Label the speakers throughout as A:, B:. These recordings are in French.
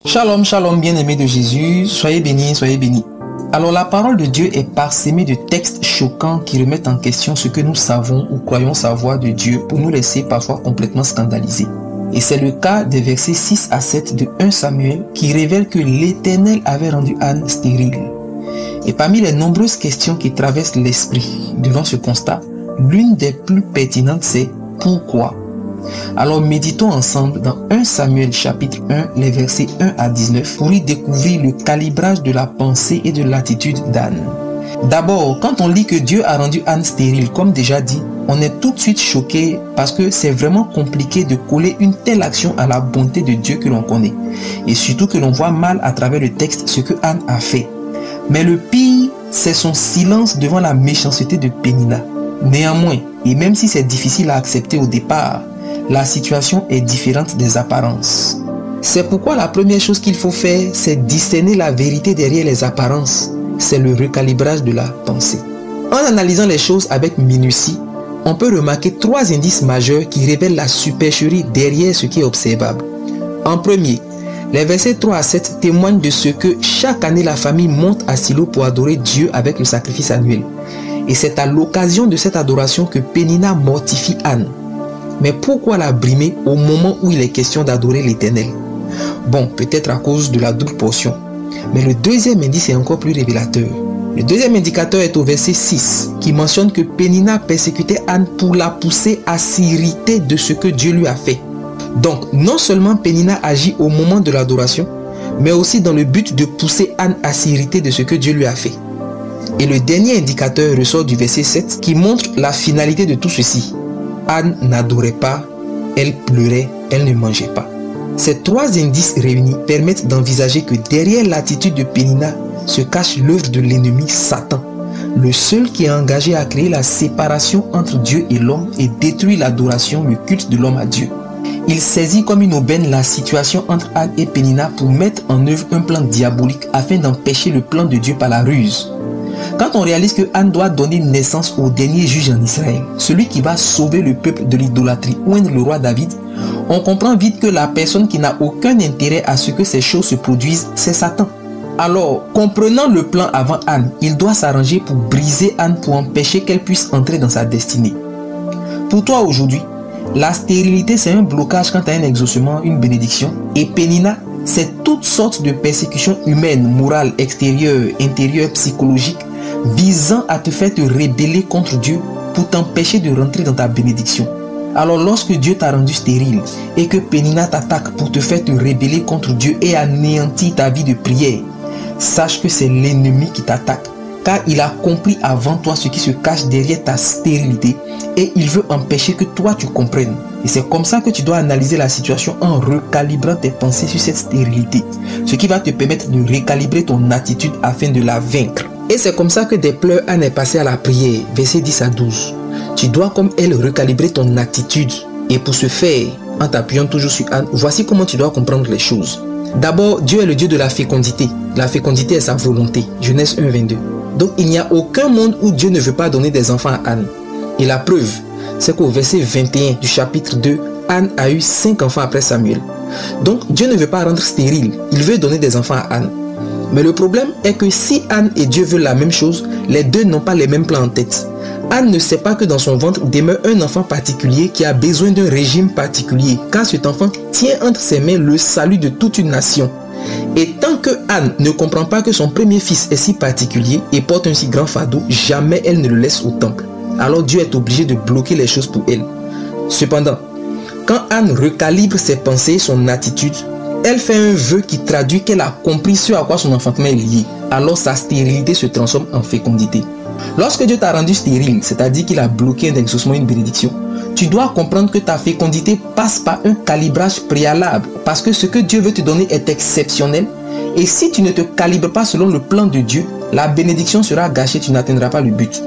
A: Shalom, shalom, bien-aimés de Jésus, soyez bénis, soyez bénis. Alors la parole de Dieu est parsemée de textes choquants qui remettent en question ce que nous savons ou croyons savoir de Dieu pour nous laisser parfois complètement scandalisés. Et c'est le cas des versets 6 à 7 de 1 Samuel qui révèle que l'Éternel avait rendu Anne stérile. Et parmi les nombreuses questions qui traversent l'esprit devant ce constat, l'une des plus pertinentes c'est « Pourquoi ?» Alors méditons ensemble dans 1 Samuel chapitre 1, les versets 1 à 19 pour y découvrir le calibrage de la pensée et de l'attitude d'Anne. D'abord, quand on lit que Dieu a rendu Anne stérile, comme déjà dit, on est tout de suite choqué parce que c'est vraiment compliqué de coller une telle action à la bonté de Dieu que l'on connaît. Et surtout que l'on voit mal à travers le texte ce que Anne a fait. Mais le pire, c'est son silence devant la méchanceté de Pénina. Néanmoins, et même si c'est difficile à accepter au départ, la situation est différente des apparences. C'est pourquoi la première chose qu'il faut faire, c'est discerner la vérité derrière les apparences. C'est le recalibrage de la pensée. En analysant les choses avec minutie, on peut remarquer 3 indices majeurs qui révèlent la supercherie derrière ce qui est observable. En premier, les versets 3 à 7 témoignent de ce que chaque année la famille monte à Silo pour adorer Dieu avec le sacrifice annuel. Et c'est à l'occasion de cette adoration que Pénina mortifie Anne. Mais pourquoi la brimer au moment où il est question d'adorer l'Éternel? Bon, peut-être à cause de la double portion. Mais le deuxième indice est encore plus révélateur. Le deuxième indicateur est au verset 6, qui mentionne que Pénina persécutait Anne pour la pousser à s'irriter de ce que Dieu lui a fait. Donc, non seulement Pénina agit au moment de l'adoration, mais aussi dans le but de pousser Anne à s'irriter de ce que Dieu lui a fait. Et le dernier indicateur ressort du verset 7, qui montre la finalité de tout ceci. Anne n'adorait pas, elle pleurait, elle ne mangeait pas. Ces 3 indices réunis permettent d'envisager que derrière l'attitude de Pénina se cache l'œuvre de l'ennemi Satan, le seul qui est engagé à créer la séparation entre Dieu et l'homme et détruire l'adoration, le culte de l'homme à Dieu. Il saisit comme une aubaine la situation entre Anne et Pénina pour mettre en œuvre un plan diabolique afin d'empêcher le plan de Dieu par la ruse. Quand on réalise que Anne doit donner naissance au dernier juge en Israël, celui qui va sauver le peuple de l'idolâtrie, oindre le roi David, on comprend vite que la personne qui n'a aucun intérêt à ce que ces choses se produisent, c'est Satan. Alors, comprenant le plan avant Anne, il doit s'arranger pour briser Anne pour empêcher qu'elle puisse entrer dans sa destinée. Pour toi aujourd'hui, la stérilité c'est un blocage quant à un exaucement, une bénédiction, et Pénina, c'est toutes sortes de persécutions humaines, morales, extérieures, intérieures, psychologiques, visant à te faire te rebeller contre Dieu pour t'empêcher de rentrer dans ta bénédiction. Alors lorsque Dieu t'a rendu stérile et que Pénina t'attaque pour te faire te rebeller contre Dieu et anéantir ta vie de prière, sache que c'est l'ennemi qui t'attaque, car il a compris avant toi ce qui se cache derrière ta stérilité et il veut empêcher que toi tu comprennes. Et c'est comme ça que tu dois analyser la situation en recalibrant tes pensées sur cette stérilité, ce qui va te permettre de recalibrer ton attitude afin de la vaincre. Et c'est comme ça que des pleurs Anne est passée à la prière, versets 10 à 12. Tu dois comme elle recalibrer ton attitude. Et pour ce faire, en t'appuyant toujours sur Anne, voici comment tu dois comprendre les choses. D'abord, Dieu est le Dieu de la fécondité. La fécondité est sa volonté. Genèse 1, 22. Donc il n'y a aucun monde où Dieu ne veut pas donner des enfants à Anne. Et la preuve, c'est qu'au verset 21 du chapitre 2, Anne a eu 5 enfants après Samuel. Donc Dieu ne veut pas rendre stérile, il veut donner des enfants à Anne. Mais le problème est que si Anne et Dieu veulent la même chose, les deux n'ont pas les mêmes plans en tête. Anne ne sait pas que dans son ventre demeure un enfant particulier qui a besoin d'un régime particulier, car cet enfant tient entre ses mains le salut de toute une nation. Et tant que Anne ne comprend pas que son premier fils est si particulier et porte un si grand fardeau, jamais elle ne le laisse au temple. Alors Dieu est obligé de bloquer les choses pour elle. Cependant, quand Anne recalibre ses pensées, son attitude, elle fait un vœu qui traduit qu'elle a compris ce à quoi son enfantement est lié. Alors sa stérilité se transforme en fécondité. Lorsque Dieu t'a rendu stérile, c'est-à-dire qu'il a bloqué un exaucement, une bénédiction, tu dois comprendre que ta fécondité passe par un calibrage préalable, parce que ce que Dieu veut te donner est exceptionnel, et si tu ne te calibres pas selon le plan de Dieu, la bénédiction sera gâchée, tu n'atteindras pas le but.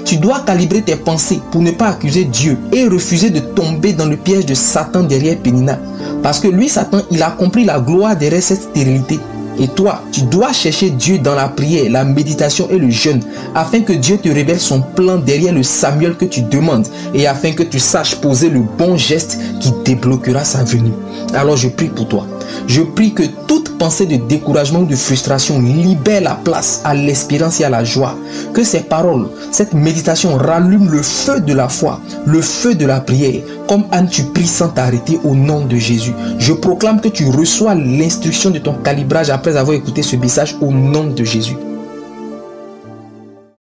A: Tu dois calibrer tes pensées pour ne pas accuser Dieu et refuser de tomber dans le piège de Satan derrière Pénina. Parce que lui, Satan, il a compris la gloire derrière cette stérilité. Et toi, tu dois chercher Dieu dans la prière, la méditation et le jeûne, afin que Dieu te révèle son plan derrière le Samuel que tu demandes, et afin que tu saches poser le bon geste qui débloquera sa venue. Alors je prie pour toi. Je prie que toute pensée de découragement ou de frustration libère la place à l'espérance et à la joie. Que ces paroles, cette méditation rallume le feu de la foi, le feu de la prière. Comme Anne, tu pries sans t'arrêter au nom de Jésus. Je proclame que tu reçois l'instruction de ton calibrage après avoir écouté ce message au nom de Jésus.